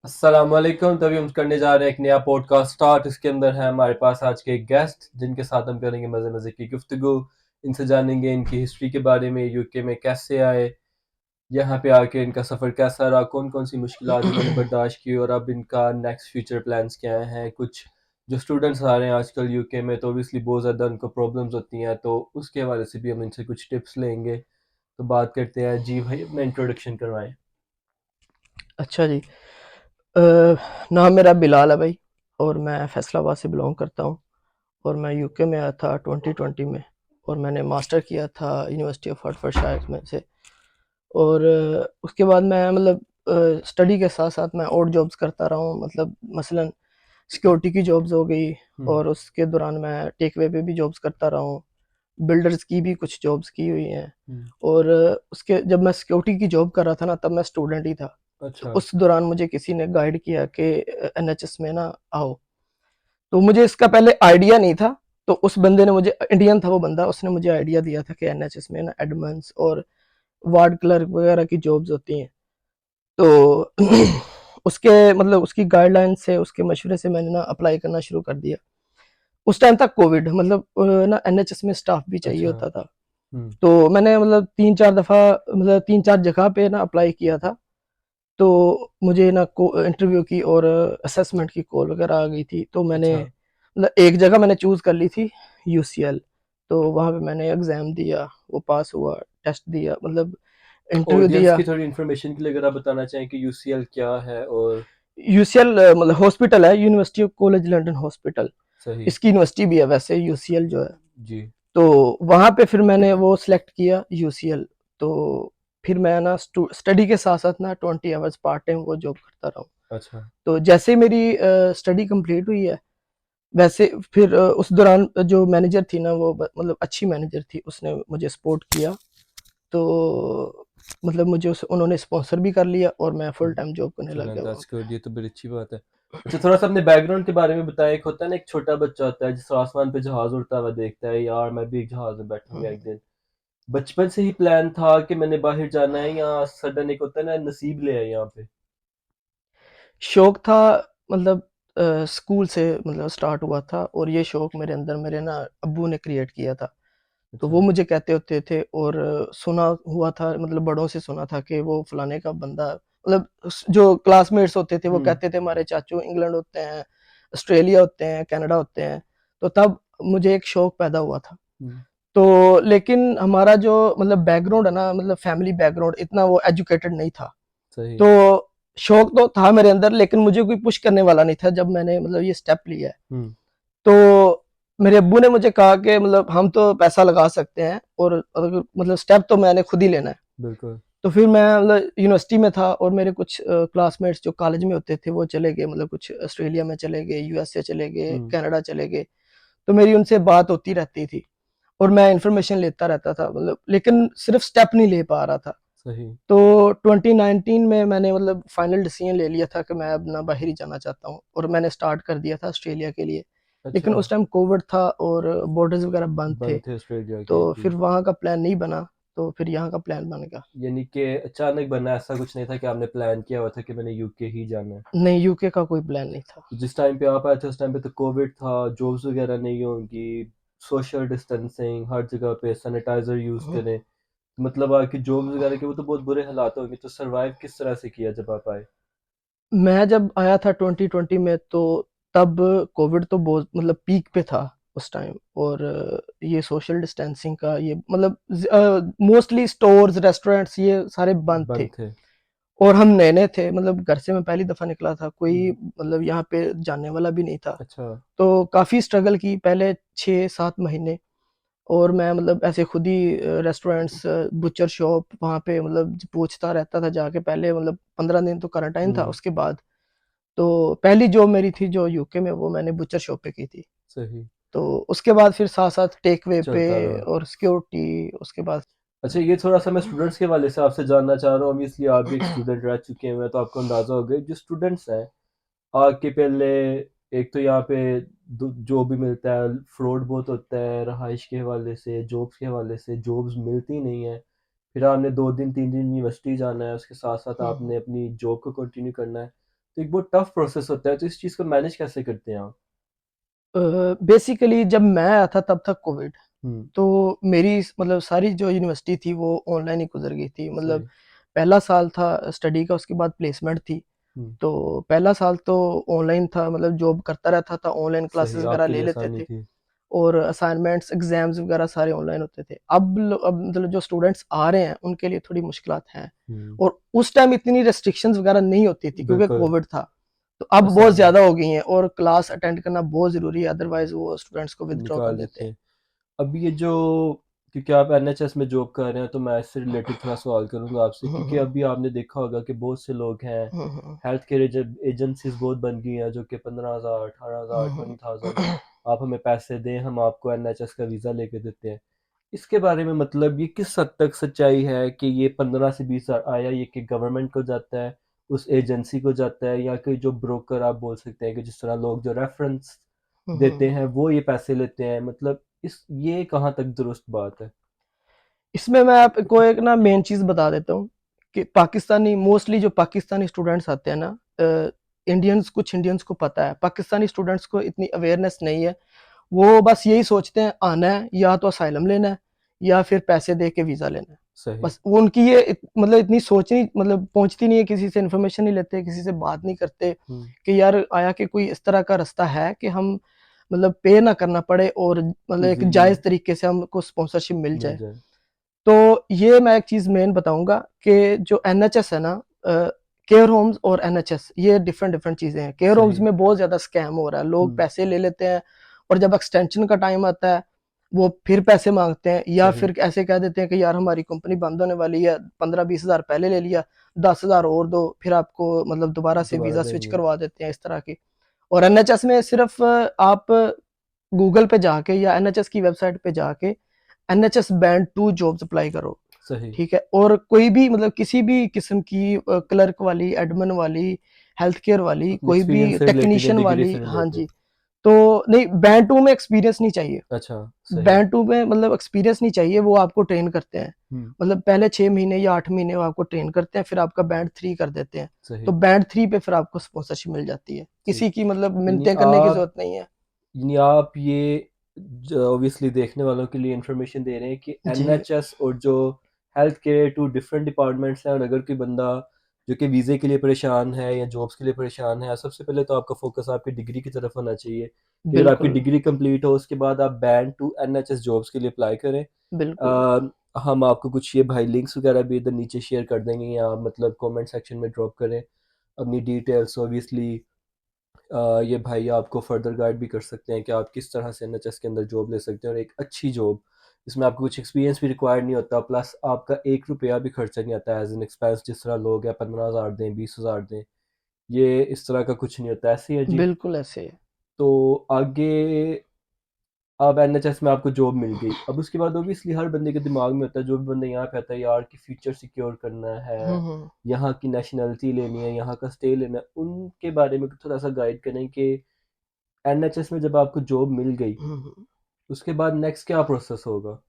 अस्सलामुअलैकुम। तभी हम करने जा रहे हैं एक नया पॉडकास्ट स्टार्ट। इसके अंदर है हमारे पास आज के गेस्ट जिनके साथ हम करेंगे मज़े मज़े की गुफ्तगू। इनसे जानेंगे इनकी हिस्ट्री के बारे में, यूके में कैसे आए, यहाँ पे आके इनका सफ़र कैसा रहा, कौन कौन सी मुश्किलात इन्होंने बर्दाश्त की और अब इनका नेक्स्ट फ्यूचर प्लान्स क्या हैं। कुछ जो स्टूडेंट्स आ रहे हैं आजकल यूके में तो ऑब्वियसली बहुत ज़्यादा उनको प्रॉब्लम्स होती हैं, तो उसके हवाले से भी हम इनसे कुछ टिप्स लेंगे। तो बात करते हैं। जी भाई, अपना इंट्रोडक्शन करवाएं। अच्छा जी। अ, नाम मेरा बिलाल है भाई। और मैं फैसलाबाद से बिलोंग करता हूँ। और मैं यूके में आया था 2020 में। और मैंने मास्टर किया था यूनिवर्सिटी ऑफ हर्टफोर्डशायर में से। और उसके बाद मैं स्टडी के साथ साथ मैं और जॉब्स करता रहा हूँ, मतलब मसलन सिक्योरिटी की जॉब्स हो गई। हम्म। और उसके दौरान मैं टेकवे पे भी जॉब्स करता रहा हूँ। बिल्डर्स की भी कुछ जॉब्स की हुई हैं। हम्म। और उसके जब मैं सिक्योरिटी की जॉब कर रहा था ना, तब मैं स्टूडेंट ही था। तो अच्छा। उस दौरान मुझे किसी ने गाइड किया कि एनएचएस में ना आओ। तो मुझे इसका पहले आइडिया नहीं था। तो उस बंदे ने मुझे, इंडियन था वो बंदा, उसने मुझे आइडिया दिया था कि एनएचएस में ना एडमंस और वार्ड क्लर्क वगैरह की जॉब्स होती हैं। तो उसके मतलब उसकी गाइडलाइन से, उसके मशवरे से मैंने ना अप्लाई करना शुरू कर दिया। उस टाइम तक कोविड, ना एनएचएस में स्टाफ भी चाहिए अच्छा। होता था। हम्म। तो मैंने मतलब 3-4 दफ़ा, मतलब 3-4 जगह पे ना अप्लाई किया था। तो मुझे ना इंटरव्यू की और असेसमेंट की कॉल वगैरह आ गई थी। तो मैंने अच्छा। मतलब एक जगह मैंने चूज़ कर ली थी, यूसीएल। तो वहाँ पे मैंने एग्ज़ाम दिया, वो पास हुआ, टेस्ट दिया, मतलब इंटरव्यू ऑडियंस दिया। की थोड़ी इन्फॉर्मेशन के लिए अगर आप बताना चाहें कि यूसीएल क्या है और। यूसीएल मतलब हॉस्पिटल है, यूनिवर्सिटी कॉलेज लंदन हॉस्पिटल। सही। इसकी यूनिवर्सिटी भी है वैसे यूसीएल जो है। जी। तो वहाँ पे फिर मैंने वो सिलेक्ट किया यूसीएल। तो फिर मैं ना स्टडी के साथ-साथ ना 20 आवर्स पार्ट टाइम वो जॉब करता रहा हूँ। अच्छा। तो जैसे ही मेरी स्टडी कंप्लीट हुई है, वैसे फिर उस दौरान जो मैनेजर थी ना, वो मतलब अच्छी मैनेजर थी, उसने मुझे सपोर्ट किया। तो मतलब मुझे उन्होंने स्पॉन्सर भी कर लिया और मैं फुल टाइम जॉब करने लग चलें, गया वहाँ दैट्स पे। गुड। ये तो बड़ी अच्छी बात है। अच्छा, थोड़ा सा अपने बैकग्राउंड के बारे में बताएं। एक होता है ना, एक छोटा बच्चा होता है जिस आसमान पे जहाज उड़ता हुआ देखता है, यार मैं भी एक जहाज में बैठूंगा एक दिन। बचपन से ही प्लान था कि मैंने बाहर जाना है, या सडन एक होता है ना नसीब ले आए यहाँ पे। शौक था, मतलब स्कूल से मतलब स्टार्ट हुआ था। और ये शौक मेरे अंदर मेरे ना अब्बू ने क्रिएट किया था। तो वो अच्छा। मुझे कहते होते थे, और सुना हुआ था, मतलब बड़ों से सुना था कि वो फलाने का बंदा, मतलब जो क्लासमेट्स होते थे वो हम्म। कहते थे हमारे चाचू इंग्लैंड होते हैं, ऑस्ट्रेलिया होते हैं, कनाडा होते हैं। तो तब मुझे एक शौक पैदा हुआ था। हम्म। तो लेकिन हमारा जो मतलब बैकग्राउंड है ना, मतलब फैमिली बैकग्राउंड इतना वो एजुकेटेड नहीं था। सही। तो शौक तो था मेरे अंदर, लेकिन मुझे कोई पुश करने वाला नहीं था जब मैंने मतलब ये स्टेप लिया है। हम्म। तो मेरे अब्बू ने मुझे कहा कि मतलब हम तो पैसा लगा सकते हैं, और अगर मतलब स्टेप तो मैंने खुद ही लेना है। बिल्कुल। तो फिर मैं मतलब यूनिवर्सिटी में था, और मेरे कुछ क्लासमेट्स जो कॉलेज में होते थे वो चले गए, मतलब कुछ ऑस्ट्रेलिया में चले गए, यूएसए चले गए, हम्म। कनाडा चले गए। तो मेरी उनसे बात होती रहती थी, और मैं इन्फॉर्मेशन लेता रहता था, मतलब लेकिन सिर्फ स्टेप नहीं ले पा रहा था। सही। तो 2019 में मैंने मतलब फाइनल डिसीजन ले लिया था कि मैं अब ना बाहर ही जाना चाहता हूँ, और मैंने स्टार्ट कर दिया था ऑस्ट्रेलिया के लिए। लेकिन अच्छा। उस टाइम कोविड था और बॉर्डर्स वगैरह बंद थे। बंद थे ऑस्ट्रेलिया के, तो जी। फिर वहाँ का प्लान नहीं बना। तो फिर यहाँ का प्लान बन गया। यानी कि अचानक बना, ऐसा कुछ नहीं था कि आपने प्लान किया हुआ था कि मैंने यूके ही जाना है। नहीं, यूके का कोई प्लान नहीं था। तो जिस टाइम पे आप आए थे उस टाइम पे तो कोविड था, जॉब्स वगैरह नहीं होंगी, सोशल डिस्टेंसिंग, हर जगह पे सैनिटाइजर यूज करें, मतलब आपकी जॉब्स वगैरह के वो तो बहुत बुरे हालात होंगे। तो सरवाइव किस तरह से किया जब आप आए? मैं जब आया था 2020 में, तो तब कोविड तो बहुत मतलब पीक पे था उस टाइम। और ये सोशल डिस्टेंसिंग का ये मतलब मोस्टली स्टोर्स, रेस्टोरेंट्स ये सारे बंद थे। बंद थे। और हम नए-नए थे, मतलब घर से मैं पहली दफ़ा निकला था, कोई हम्म। मतलब यहाँ पे जानने वाला भी नहीं था। अच्छा। तो काफ़ी स्ट्रगल की पहले 6-7 महीने। और मैं मतलब ऐसे खुद ही रेस्टोरेंट्स, बुचर शॉप वहाँ पे मतलब पूछता रहता था जाके। पहले मतलब 15 दिन तो क्वारंटाइन था, हम्म। उसके बाद तो पहली जॉब मेरी थी जो यूके में, वो मैंने बुचर शॉप पे की थी। सही। तो उसके बाद फिर साथ-साथ टेक वे पे चलता रहा। और सिक्योरिटी उसके बाद। अच्छा, ये थोड़ा सा मैं स्टूडेंट्स के वाले से आपसे जानना चाह रहा हूँ। ऑब्वियसली आप भी एक स्टूडेंट रह चुके हैं, तो आपको अंदाजा हो गया जो स्टूडेंट्स हैं आग के पहले। एक तो यहाँ पे जो भी मिलता है, फ्रॉड बहुत होता है, रहाइश के हवाले से, जॉब्स के हवाले से, जॉब्स मिलती नहीं है। फिर आपने 2 दिन 3 दिन यूनिवर्सिटी जाना है, उसके साथ साथ हुँ, हुँ। आपने अपनी जॉब को कंटिन्यू करना है। तो एक बहुत टफ प्रोसेस होता है, तो इस चीज़ को मैनेज कैसे करते हैं आप? बेसिकली जब मैं आया था तब तक कोविड, हुँ, तो मेरी मतलब सारी जो यूनिवर्सिटी थी वो ऑनलाइन ही गुजर गई थी। मतलब सही। पहला साल था स्टडी का, उसके बाद प्लेसमेंट थी। हुँ, तो पहला साल तो ऑनलाइन था, मतलब जॉब करता रहता था, ऑनलाइन सही, क्लासेस वगैरह आपके ले लिए लेते आसानी थे थी। और असाइनमेंट्स, एग्जाम्स वगैरह सारे ऑनलाइन होते थे। अब मतलब जो स्टूडेंट्स आ रहे हैं उनके लिए थोड़ी मुश्किलात हैं। हुँ, और उस टाइम इतनी रेस्ट्रिक्शंस वगैरह नहीं होती थी क्योंकि बिल्कुल, कोविड था। तो अब बहुत आसान है, ज़्यादा हो गई हैं और क्लास अटेंड करना बहुत ज़रूरी है, अदरवाइज़ वो स्टूडेंट्स को विथड्रॉ कर निकाल देते देते हैं। हैं। अब ये जो, क्योंकि आप एनएचएस में जॉब कर रहे हैं तो मैं इससे रिलेटेड थोड़ा सवाल करूंगा आपसे, हुँ, क्योंकि हुँ। अभी आपने देखा होगा कि बहुत से लोग हैं, हुँ, हुँ। हेल्थ केयर एजेंसीज बहुत बन गई हैं जो कि 15,000 18,000हुँ, हुँ। 20,000 आप हमें पैसे दें, हम आपको एनएचएस का वीज़ा लेके देते हैं। इसके बारे में मतलब ये किस हद तक सच्चाई है कि ये 15 से 20 हज़ार आया ये कि गवर्नमेंट को जाता है, उस एजेंसी को जाता है, या कि जो ब्रोकर आप बोल सकते हैं कि जिस तरह लोग जो रेफरेंस हुँ, देते हुँ। हैं वो ये पैसे लेते हैं, मतलब इस ये कहाँ तक दुरुस्त बात है? इसमें मैं आपको एक ना मेन चीज़ बता देता हूँ कि पाकिस्तानी मोस्टली जो पाकिस्तानी स्टूडेंट्स आते हैं ना, इंडियंस, कुछ इंडियंस को पता है, पाकिस्तानी स्टूडेंट्स को इतनी अवेयरनेस नहीं है। वो बस यही सोचते हैं आना है या तो असाइलम लेना है या फिर पैसे दे के वीज़ा लेना है। सही। बस वो उनकी ये मतलब इतनी सोच नहीं, मतलब पहुँचती नहीं है, किसी से इन्फॉर्मेशन नहीं लेते, किसी से बात नहीं करते हुँ, कि यार आया कि कोई इस तरह का रास्ता है कि हम मतलब पे ना करना पड़े और मतलब एक ईज़िली जायज़ तरीके से हमको स्पॉन्सरशिप मिल मिल जाए। जाए। तो ये मैं एक चीज़ मेन बताऊँगा कि जो एनएचएस है ना, केयर होम्स और एनएचएस ये डिफरेंट डिफरेंट चीज़ें हैं। केयर होम्स सही। में बहुत ज़्यादा स्कैम हो रहा है, लोग हुँ, पैसे ले लेते हैं और जब एक्सटेंशन का टाइम आता है, वो फिर पैसे माँगते हैं या सही। फिर ऐसे कह देते हैं कि यार हमारी कंपनी बंद होने वाली है, 15-20 हज़ार पहले ले लिया, 10 हज़ार और दो, फिर आपको मतलब दोबारा से दोबारा वीज़ा स्विच देंगे। करवा देते हैं, इस तरह की। और एनएचएस में सिर्फ़ आप गूगल पे जाके या एनएचएस की वेबसाइट पे जाके एनएचएस बैंड 2 जॉब्स अप्लाई करो। सही। ठीक है? और कोई भी मतलब किसी भी किस्म की क्लर्क वाली, एडमिन वाली, हेल्थ केयर वाली, अपने कोई भी एक्सपीरियंस से रिलेटेड या टेक्नीशियन डिग्री वाली, से हाँ जी। रिलेटेड। तो नहीं, बैंड 2 में एक्सपीरियंस नहीं चाहिए। अच्छा, सही। बैंड 2 में मतलब एक्सपीरियंस नहीं चाहिए, वो आपको ट्रेन करते हैं। हुँ, मतलब पहले 6 महीने या 8 महीने वो आपको ट्रेन करते हैं, फिर आपका बैंड 3 कर देते हैं। तो सही, बैंड 3 पे फिर आपको स्पॉन्सरशिप मिल जाती है। सही। किसी की मतलब यानी मिन्नतें करने की आप ज़रूरत नहीं है। यानी आप ये ऑब्वियसली देखने वालों के लिए इंफॉर्मेशन दे रहे हैं कि जी। एनएचएस और जो health care two different departments हैं, और अगर कोई बंदा जो कि वीज़े के लिए परेशान है या जॉब्स के लिए परेशान है, सबसे पहले तो आपका फोकस आपकी डिग्री की तरफ होना चाहिए कि अगर आपकी बिल्कुल, डिग्री कंप्लीट हो उसके बाद आप बैंड टू एनएचएस जॉब्स के लिए अप्लाई करें। बिल्कुल। अ, हम आपको कुछ ये भाई लिंक्स वगैरह भी इधर नीचे शेयर कर देंगे, या मतलब कमेंट सेक्शन में ड्रॉप करें अपनी डिटेल्स। ऑब्वियसली ये भाई आपको फर्दर गाइड भी कर सकते हैं कि आप किस तरह से एनएचएस के अंदर जॉब ले सकते हैं, और एक अच्छी जॉब इसमें आपको कुछ एक्सपीरियंस भी रिक्वायर्ड नहीं होता, प्लस आपका 1 रुपया भी खर्चा नहीं आता एज एन एक्सपेंस। जिस तरह लोग हैं 15,000 दें 20,000 दें, ये इस तरह का कुछ नहीं होता, ऐसे ही है जी। बिल्कुल ऐसे है। तो आगे, अब एनएचएस में आपको जॉब मिल गई, अब उसके बाद ओबियसली हर बंदे के दिमाग में होता है, जो भी बंदा यहाँ पे आता है, यार कि फ्यूचर सिक्योर करना है, हुँ, हुँ। यहाँ की नेशनलिटी लेनी है, यहाँ का स्टे लेना है, उनके बारे में थोड़ा सा गाइड करें कि एनएचएस में जब आपको जॉब मिल गई हुँ, हुँ। उसके बाद नेक्स्ट क्या प्रोसेस होगा?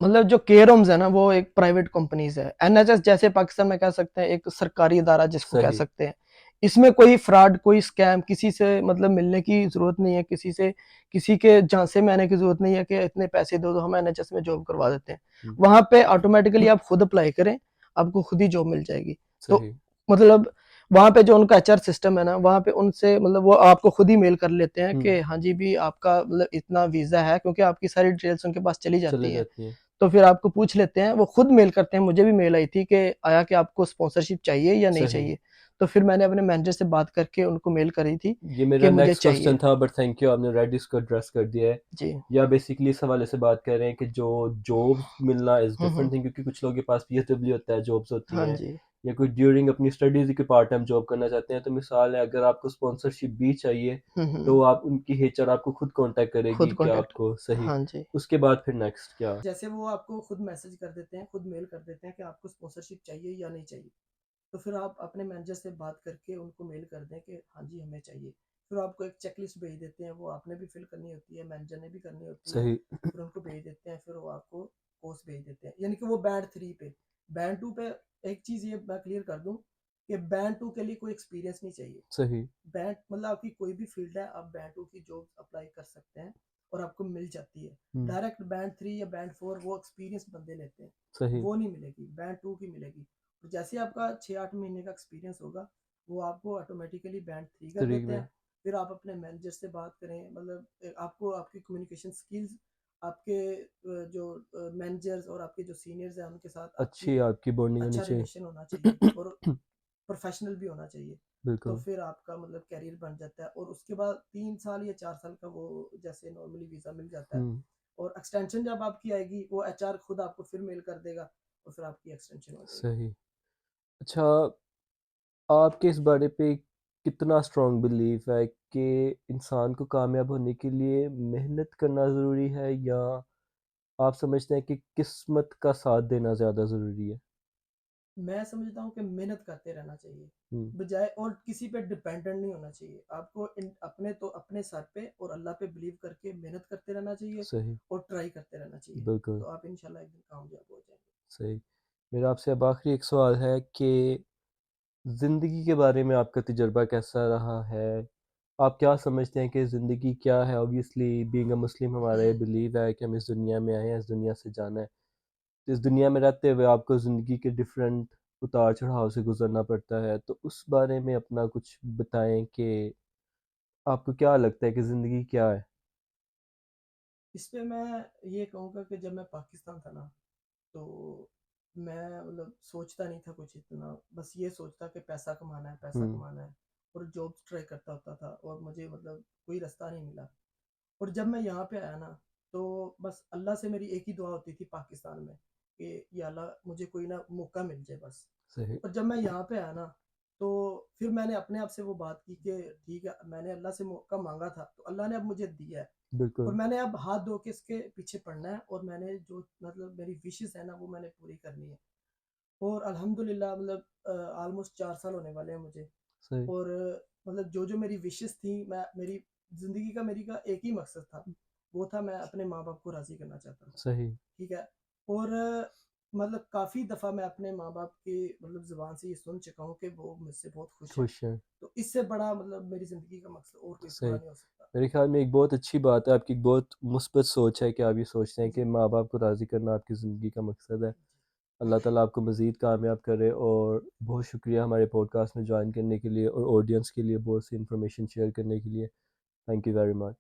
मतलब जो केयर होम्स है ना, वो एक प्राइवेट कंपनीज़ है। एनएचएस जैसे पाकिस्तान में कह सकते हैं एक सरकारी इदारा जिसको कह सही। सकते हैं। इसमें कोई फ्रॉड, कोई स्कैम किसी से मतलब मिलने की ज़रूरत नहीं है, किसी से किसी के झांसे में आने की ज़रूरत नहीं है कि इतने पैसे दो, तो हम एनएचएस में जॉब करवा देते हैं। हम्म, वहाँ पे ऑटोमैटिकली आप खुद अप्लाई करें, आपको खुद ही जॉब मिल जाएगी। तो सही। मतलब वहाँ पे जो उनका एचआर सिस्टम है ना, वहाँ पे उनसे मतलब वो आपको खुद ही मेल कर लेते हैं हम्म, कि हाँ जी, भी आपका मतलब इतना वीज़ा है, क्योंकि आपकी सारी डिटेल्स उनके पास चली चले जाती हैं। जाती हैं। तो फिर आपको पूछ लेते हैं, वो खुद मेल करते हैं, मुझे भी मेल आई थी कि आया कि आपको स्पॉन्सरशिप चाहिए या नहीं सही। चाहिए? तो फिर मैंने अपने मैनेजर से बात करके उनको मेल करी थी ये मेरा कि मुझे नेक्स्ट चाहिए। क्वेश्चन था, बट थैंक यू, आपने राइट इसको एड्रेस कर दिया है। जी। या बेसिकली इस हवाले से बात कर रहे हैं कि जो जॉब्स मिलना is hmm, hmm. Different thing, क्योंकि कुछ लोगों के पास पीएसडब्ल्यू होता है, जॉब्स होती हाँ हैं, जी। या कोई ड्यूरिंग अपनी स्टडीज़ की पार्ट टाइम जॉब करना चाहते हैं, तो मिसाल है अगर आपको स्पॉन्सरशिप भी चाहिए हुँ, तो हुँ। आप उनकी एचआर आपको खुद कांटेक्ट खुद करेगी कि कॉन्टैक्ट। आपको सही। हाँ जी। उसके बाद फिर नेक्स्ट क्या? जैसे वो आपको खुद मैसेज कर देते हैं, खुद मेल कर देते हैं कि आपको स्पॉन्सरशिप चाहिए या नहीं चाहिए। तो फिर आप अपने मैनेजर से बात करके उनको मेल कर दें कि हाँ जी, हमें चाहिए। फिर वो आपको एक चेकलिस्ट भेज देते हैं, वो आपने भी फिल करनी होती है, मैनेजर ने भी करनी होती है। सही। फिर उनको भेज देते हैं, फिर वो आपको कोर्स भेज देते हैं। यानी कि वो बैंड 3 पे। बैंड 2 पे एक चीज़ ये मैं क्लियर कर दूँ कि बैंड 2 के लिए कोई एक्सपीरियंस नहीं चाहिए। सही। बैंड मतलब आपकी कोई भी फील्ड है, आप बैंड 2 की जॉब अप्लाई कर सकते हैं और आपको मिल जाती है। डायरेक्ट बैंड 3 या बैंड 4 वो एक्सपीरियंस बंदे लेते हैं, सही। वो नहीं मिलेगी, बैंड 2 की मिलेगी। और जैसे आपका 6-8 महीने का एक्सपीरियंस होगा, वो आपको ऑटोमेटिकली बैंड 3 कर तरीक देते में हैं। फिर आप अपने मैनेजर से बात करें, मतलब आपको आपकी कम्युनिकेशन स्किल्स, आपके जो मैनेजर्स और आपके जो सीनियर्स हैं उनके साथ अच्छी आपकी आपकी बॉन्डिंग होनी अच्छा चाहिए। रिलेशन होना चाहिए और प्रोफेशनल भी होना चाहिए। तो बिल्कुल। फिर आपका मतलब करियर बन जाता है और उसके बाद 3 साल या 4 साल का वो जैसे नॉर्मली वीज़ा मिल जाता है। हम्म। और एक्सटेंशन जब आपकी आएगी, वो एचआर खुद आपको फिर मेल कर देगा और फिर आपकी एक्सटेंशन हो जाएगी। सही। अच्छा, आपके इस बारे पे कितना स्ट्रॉन्ग बिलीफ है कि इंसान को कामयाब होने के लिए मेहनत करना ज़रूरी है, या आप समझते हैं कि किस्मत का साथ देना ज़्यादा ज़रूरी है? मैं समझता हूँ कि मेहनत करते रहना चाहिए, हम्म। बजाय और किसी पे डिपेंडेंट नहीं होना चाहिए। आपको अपने सर पे और अल्लाह पे बिलीव करके मेहनत करते रहना चाहिए सही। और ट्राई करते रहना चाहिए। बिल्कुल। तो आप इंशाल्लाह एक दिन कामयाब हो जाएंगे। सही। मेरा आपसे अब आखिरी एक सवाल है कि ज़िंदगी के बारे में आपका तजुर्बा कैसा रहा है? आप क्या समझते हैं कि ज़िंदगी क्या है? ऑब्वियसली बीइंग अ मुस्लिम हमारा ये बिलीव है कि हम इस दुनिया में आए हैं, इस दुनिया से जाना है। तो इस दुनिया में रहते हुए आपको ज़िंदगी के डिफरेंट उतार चढ़ाव से गुजरना पड़ता है, तो उस बारे में अपना कुछ बताएं कि आपको क्या लगता है कि ज़िंदगी क्या है? इस पे मैं ये कहूँगा कि जब मैं पाकिस्तान था ना, तो मैं मतलब सोचता नहीं था कुछ इतना, बस ये सोचता कि पैसा कमाना है, पैसा हम्म। कमाना है। और जॉब ट्राई करता होता था और मुझे मतलब कोई रास्ता नहीं मिला। और जब मैं यहाँ पे आया ना, तो बस अल्लाह से मेरी एक ही दुआ होती थी पाकिस्तान में कि या अल्लाह मुझे कोई ना मौका मिल जाए बस। सही। और जब मैं यहाँ पे आया ना, तो फिर मैंने अपने आप से वो बात की कि ठीक है, मैंने अल्लाह से मौका मांगा था तो अल्लाह ने अब मुझे दिया है। और बिल्कुल। मैंने अब हाथ धो के इसके पीछे पड़ना है और मैंने जो मतलब मेरी विशेस है ना, वो मैंने पूरी करनी है। और अल्हम्दुलिल्लाह मतलब ऑलमोस्ट 4 साल होने वाले हैं मुझे। सही। और मतलब जो जो मेरी विशेस थी, मैं मेरी ज़िंदगी का मेरी का एक ही मकसद था, वो था मैं अपने माँ बाप को राज़ी करना चाहता था। सही। ठीक है। और मतलब काफ़ी दफ़ा मैं अपने माँ बाप की मतलब ज़ुबान से ये सुन चुका हूँ कि वो मुझसे बहुत खुश हैं। खुश हैं। तो इससे बड़ा मतलब मेरी ज़िंदगी का मकसद और कोई सही। पूरा नहीं हो सकता। मेरे ख्याल में एक बहुत अच्छी बात है, आपकी एक बहुत मुस्बत सोच है कि आप ये सोचते हैं कि जी। माँ बाप को राज़ी करना आपकी ज़िंदगी का मकसद है। अल्लाह ताला आपको मज़ीद कामयाब करे, और बहुत शुक्रिया हमारे पॉडकास्ट में ज्वाइन करने के लिए और ऑडियंस के लिए बहुत सी इन्फॉर्मेशन शेयर करने के लिए। Thank you very much.